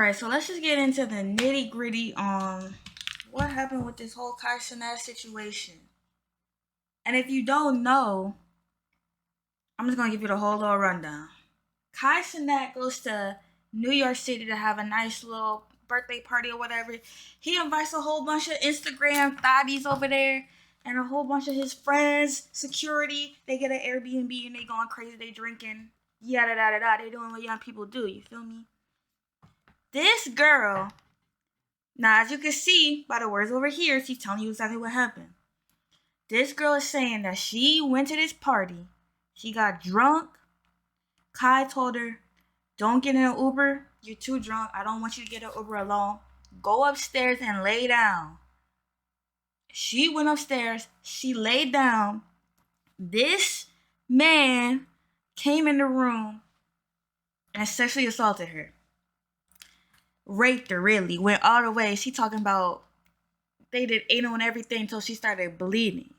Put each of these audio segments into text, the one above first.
right, so let's just get into the nitty gritty on what happened with this whole Kai Cenat situation. And if you don't know, I'm just gonna give you the whole little rundown. Kai Cenat goes to New York City to have a nice little birthday party or whatever. He invites a whole bunch of Instagram thotties over there and a whole bunch of his friends, security. They get an Airbnb and they going crazy, they drinking, yada yada yada. They doing what young people do, you feel me? This girl, now as you can see by the words over here, she's telling you exactly what happened. This girl is saying that she went to this party, she got drunk. Kai told her, don't get in an Uber, you're too drunk, I don't want you to get an Uber alone. Go upstairs and lay down. She went upstairs, she laid down. This man came in the room and sexually assaulted her. Raped her, really. Went all the way. She talking about they did anal and everything until she started bleeding.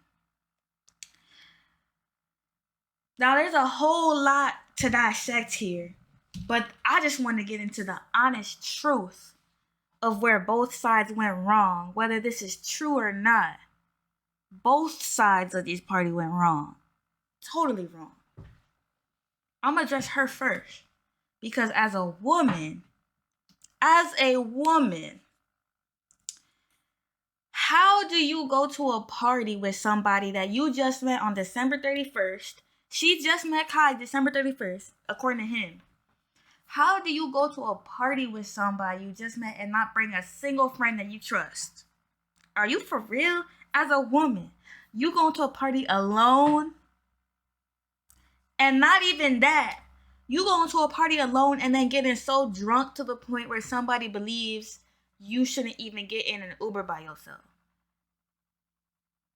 Now, there's a whole lot to dissect here, but I just want to get into the honest truth of where both sides went wrong, whether this is true or not. Both sides of this party went wrong. Totally wrong. I'm going to address her first, because as a woman, how do you go to a party with somebody that you just met on December 31st? She just met Kai December 31st, according to him. How do you go to a party with somebody you just met and not bring a single friend that you trust? Are you for real? As a woman, you going to a party alone? And not even that. You going to a party alone and then getting so drunk to the point where somebody believes you shouldn't even get in an Uber by yourself.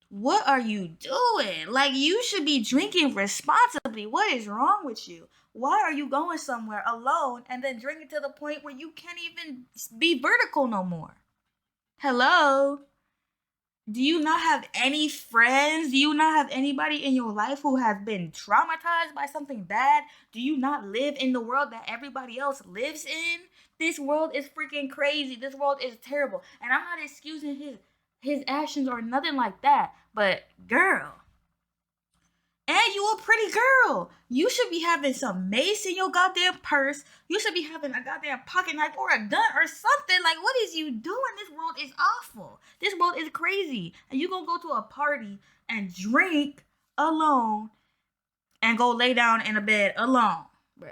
What are you doing? Like, you should be drinking responsibly. What is wrong with you? Why are you going somewhere alone and then drinking to the point where you can't even be vertical no more? Hello? Do you not have any friends? Do you not have anybody in your life who has been traumatized by something bad? Do you not live in the world that everybody else lives in? This world is freaking crazy. This world is terrible. And I'm not excusing his actions or nothing like that. But girl, and you a pretty girl. You should be having some mace in your goddamn purse. You should be having a goddamn pocket knife or a gun or something. Like, what is you doing? This world is awful. This world is crazy. And you gonna go to a party and drink alone and go lay down in a bed alone, bro.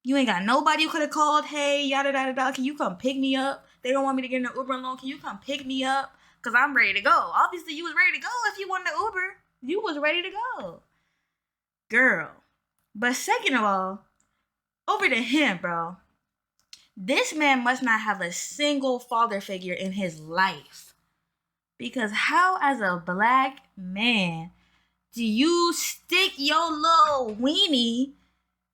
You ain't got nobody you could have called. Hey, yada yada yada. Can you come pick me up? They don't want me to get in an Uber alone. Can you come pick me up? Cause I'm ready to go. Obviously, you was ready to go if you wanted an Uber. You was ready to go. Girl. But second of all, over to him, bro. This man must not have a single father figure in his life. Because how, as a black man, do you stick your little weenie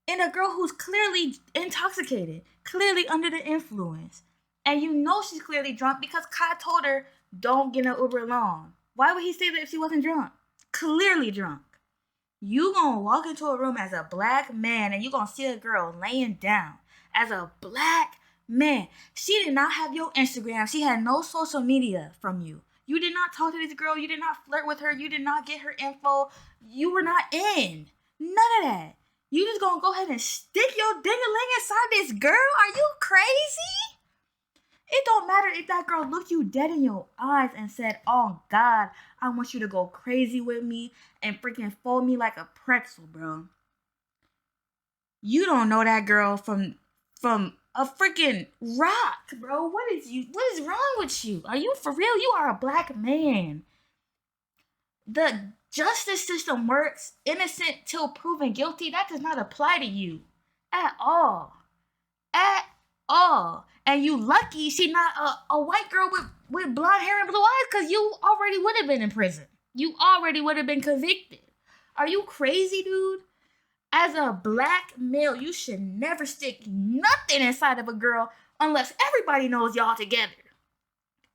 in a girl who's clearly intoxicated, clearly under the influence? And you know she's clearly drunk because Kai told her, don't get an Uber alone. Why would he say that if she wasn't drunk? Clearly drunk. You gonna walk into a room as a black man and you gonna see a girl laying down as a black man. She did not have your Instagram. She had no social media from you. You did not talk to this girl. You did not flirt with her. You did not get her info. You were not in. None of that. You just gonna go ahead and stick your ding-a-ling inside this girl? Are you crazy? It don't matter if that girl looked you dead in your eyes and said, oh God, I want you to go crazy with me and freaking fold me like a pretzel, bro. You don't know that girl from a freaking rock, bro. What is wrong with you? Are you for real? You are a black man. The justice system works innocent till proven guilty. That does not apply to you at all. At all. And you lucky she not a white girl with blonde hair and blue eyes, because you already would have been in prison. You already would have been convicted. Are you crazy, dude? As a black male, you should never stick nothing inside of a girl unless everybody knows y'all together.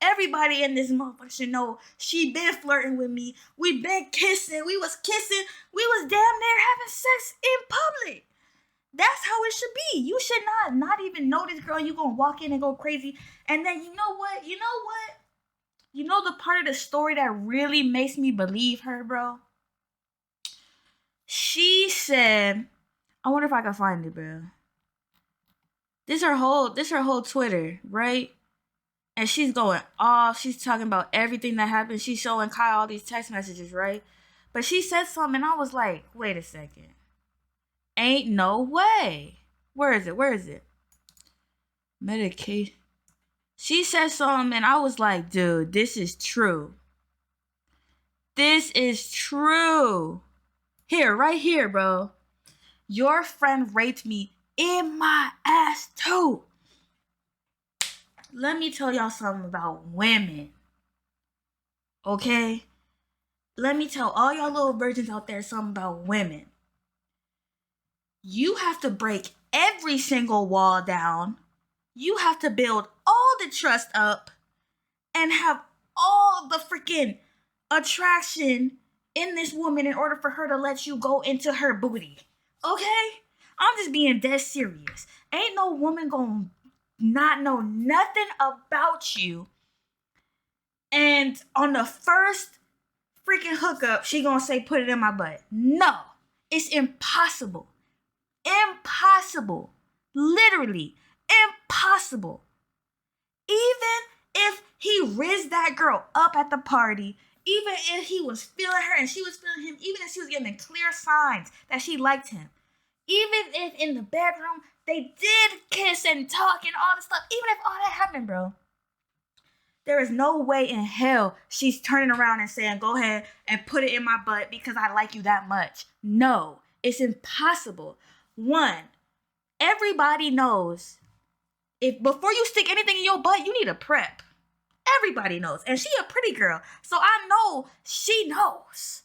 Everybody in this motherfucker should know she been flirting with me. We been kissing. We was damn near having sex in public. That's how it should be. You should not even know this girl. You gonna walk in and go crazy. And then you know what? You know the part of the story that really makes me believe her, bro? She said, I wonder if I can find it, bro. This her whole Twitter, right? And she's going off. She's talking about everything that happened. She's showing Kai all these text messages, right? But she said something, and I was like, wait a second. Ain't no way. Where is it? Medication. She said something, and I was like, dude, this is true. This is true. Here, right here, bro. Your friend raped me in my ass, too. Let me tell y'all something about women. Okay? Let me tell all y'all little virgins out there something about women. You have to break every single wall down. You have to build all the trust up and have all the freaking attraction in this woman in order for her to let you go into her booty. Okay? I'm just being dead serious. Ain't no woman gonna not know nothing about you, and on the first freaking hookup, she gonna say, put it in my butt. No, it's impossible. Impossible. Literally impossible. Even if he rizzed that girl up at the party, even if he was feeling her and she was feeling him, even if she was giving clear signs that she liked him, even if in the bedroom they did kiss and talk and all this stuff, even if all that happened, bro, there is no way in hell she's turning around and saying, go ahead and put it in my butt because I like you that much. No, it's impossible. One, everybody knows if before you stick anything in your butt, you need a prep. Everybody knows. And she a pretty girl, so I know she knows.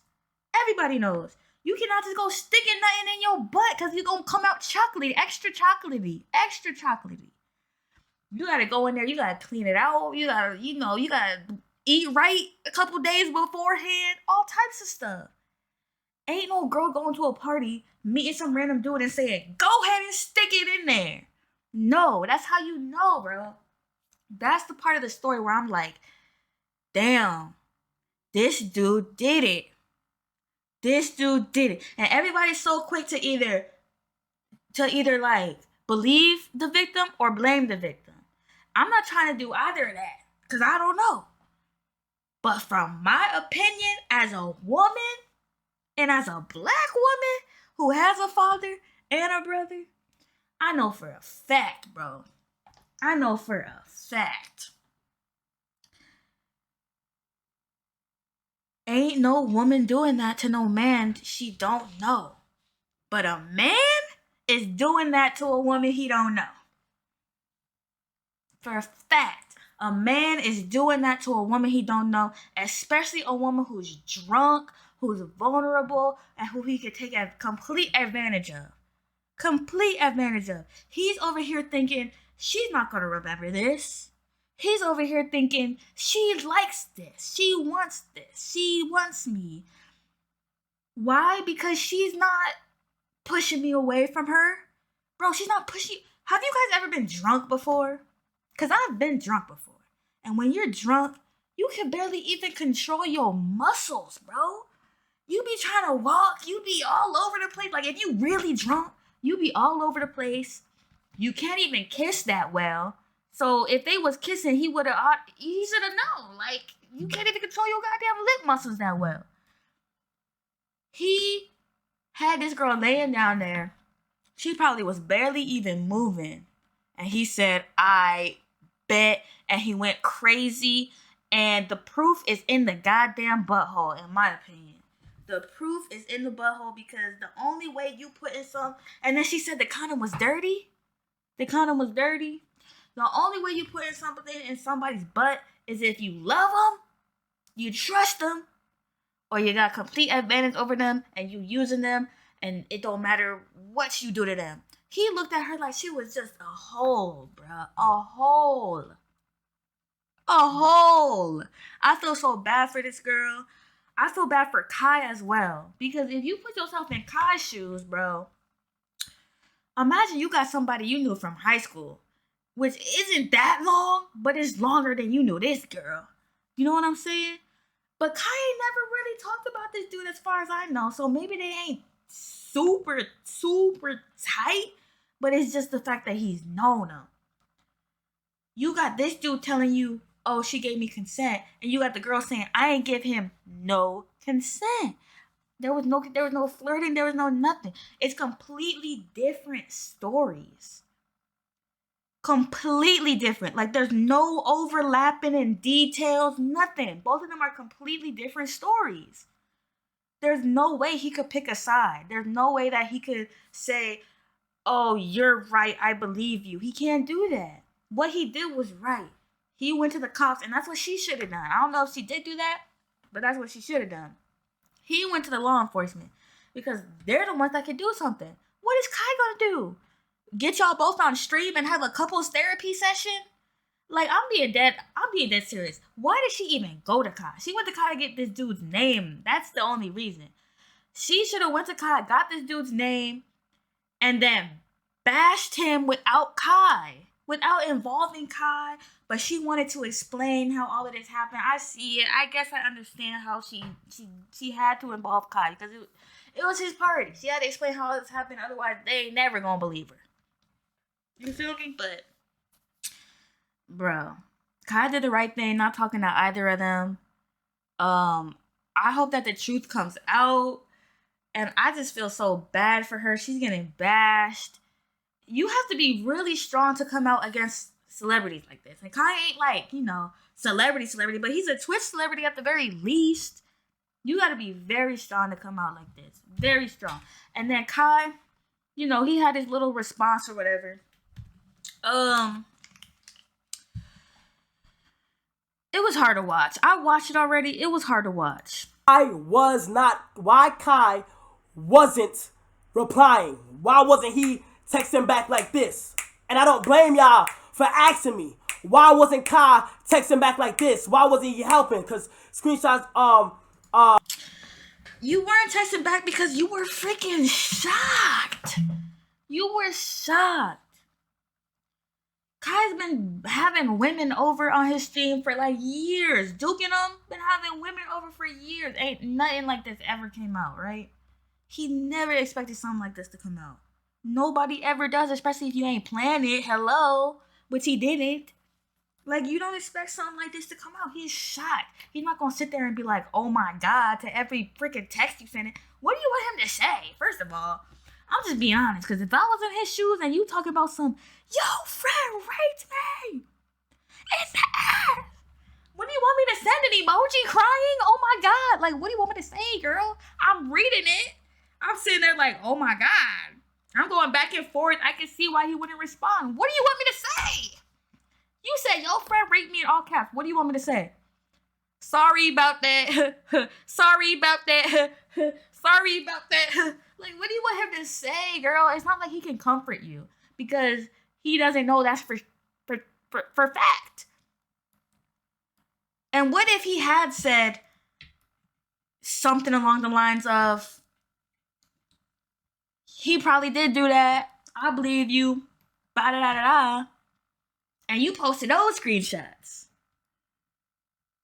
Everybody knows. You cannot just go sticking nothing in your butt because you're going to come out chocolatey, extra chocolatey. You got to go in there. You got to clean it out. You got to, you got to eat right a couple days beforehand. All types of stuff. Ain't no girl going to a party, meeting some random dude and saying, go ahead and stick it in there. No, that's how you know, bro. That's the part of the story where I'm like, damn, this dude did it. And everybody's so quick to either like believe the victim or blame the victim. I'm not trying to do either of that because I don't know. But from my opinion as a woman and as a black woman who has a father and a brother, I know for a fact, bro. I know for a fact. Ain't no woman doing that to no man she don't know. But a man is doing that to a woman he don't know. For a fact, a man is doing that to a woman he don't know, especially a woman who's drunk, who's vulnerable, and who he could take a complete advantage of. He's over here thinking, she's not going to remember this. He's over here thinking, she likes this. She wants this. She wants me. Why? Because she's not pushing me away from her. Bro, she's not pushing. Have you guys ever been drunk before? Because I've been drunk before. And when you're drunk, you can barely even control your muscles, bro. You be trying to walk. You be all over the place. Like, if you really drunk, you be all over the place. You can't even kiss that well. So if they was kissing, he should have known. Like, you can't even control your goddamn lip muscles that well. He had this girl laying down there. She probably was barely even moving. And he said, I bet. And he went crazy. And the proof is in the goddamn butthole, in my opinion. The proof is in the butthole because the only way you put in some... And then she said the condom was dirty. The only way you put in something in somebody's butt is if you love them, you trust them, or you got complete advantage over them and you using them and it don't matter what you do to them. He looked at her like she was just a hole, bruh. A hole. I feel so bad for this girl. I feel bad for Kai as well. Because if you put yourself in Kai's shoes, bro, Imagine you got somebody you knew from high school, which isn't that long, but it's longer than you knew this girl. You know what I'm saying? But Kai ain't never really talked about this dude as far as I know. So maybe they ain't super, super tight. But it's just the fact that he's known him. You got this dude telling you, oh, she gave me consent. And you got the girl saying, I ain't give him no consent. There was no flirting. There was no nothing. It's completely different stories. Completely different. Like, there's no overlapping in details, nothing. Both of them are completely different stories. There's no way he could pick a side. There's no way that he could say, oh, you're right, I believe you. He can't do that. What he did was right. He went to the cops, and that's what she should have done. I don't know if she did do that, but that's what she should have done. He went to the law enforcement because they're the ones that can do something. What is Kai gonna do? Get y'all both on stream and have a couples therapy session? Like, I'm being dead serious. Why did she even go to Kai? She went to Kai to get this dude's name. That's the only reason. She should have went to Kai, got this dude's name, and then bashed him without Kai. Without involving Kai. But she wanted to explain how all of this happened. I see it. I guess I understand how she had to involve Kai. Because it was his party. She had to explain how all this happened. Otherwise, they ain't never gonna believe her. You feel me? But, bro, Kai did the right thing, not talking to either of them. I hope that the truth comes out. And I just feel so bad for her. She's getting bashed. You have to be really strong to come out against celebrities like this. And Kai ain't like, celebrity, but he's a Twitch celebrity at the very least. You got to be very strong to come out like this. Very strong. And then Kai, he had his little response or whatever. It was hard to watch. I watched it already. It was hard to watch. Why Kai wasn't replying? Why wasn't he texting back like this? And I don't blame y'all for asking me. Why wasn't Kai texting back like this? Why wasn't he helping? Because screenshots, You weren't texting back because you were freaking shocked. You were shocked. Kai's been having women over on his stream for like years. Duking them, been having women over for years. Ain't nothing like this ever came out, right? He never expected something like this to come out. Nobody ever does, especially if you ain't planned it. Hello. Which he didn't. Like, you don't expect something like this to come out. He's shocked. He's not gonna sit there and be like, oh my God, to every freaking text you send it. What do you want him to say? First of all, I'll just be honest, because if I was in his shoes and you talking about some, yo, friend raped me in the ass. What do you want me to send? An emoji crying? Oh my God. Like, what do you want me to say, girl? I'm reading it. I'm sitting there like, oh my God. I'm going back and forth. I can see why he wouldn't respond. What do you want me to say? You said your friend raped me in all caps. What do you want me to say? Sorry about that. Sorry about that. Sorry about that. Like, what do you want him to say, girl? It's not like he can comfort you because he doesn't know that's for fact. And what if he had said something along the lines of, he probably did do that. I believe you. Ba-da-da-da-da. And you posted those screenshots.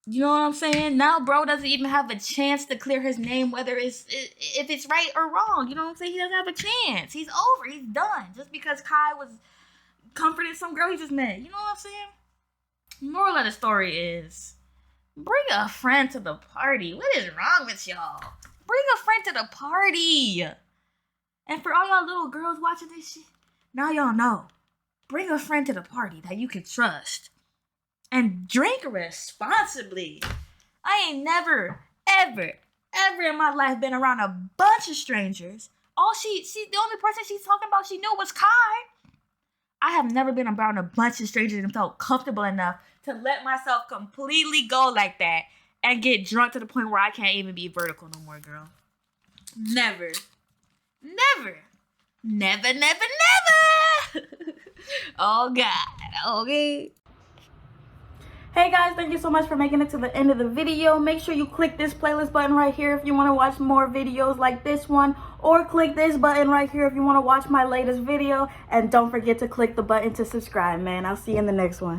You know what I'm saying? Now bro doesn't even have a chance to clear his name, whether if it's right or wrong. You know what I'm saying? He doesn't have a chance. He's over. He's done. Just because Kai was comforting some girl he just met. You know what I'm saying? Moral of the story is, bring a friend to the party. What is wrong with y'all? Bring a friend to the party. And for all y'all little girls watching this shit, now y'all know. Bring a friend to the party that you can trust. And drink responsibly. I ain't never, ever in my life been around a bunch of strangers. The only person she's talking about she knew was Kai. I have never been around a bunch of strangers and felt comfortable enough to let myself completely go like that and get drunk to the point where I can't even be vertical no more, girl. Never. Never. Never, never, never. Oh, God. Okay. Hey guys, thank you so much for making it to the end of the video. Make sure you click this playlist button right here if you want to watch more videos like this one, or click this button right here if you want to watch my latest video. And don't forget to click the button to subscribe, man. I'll see you in the next one.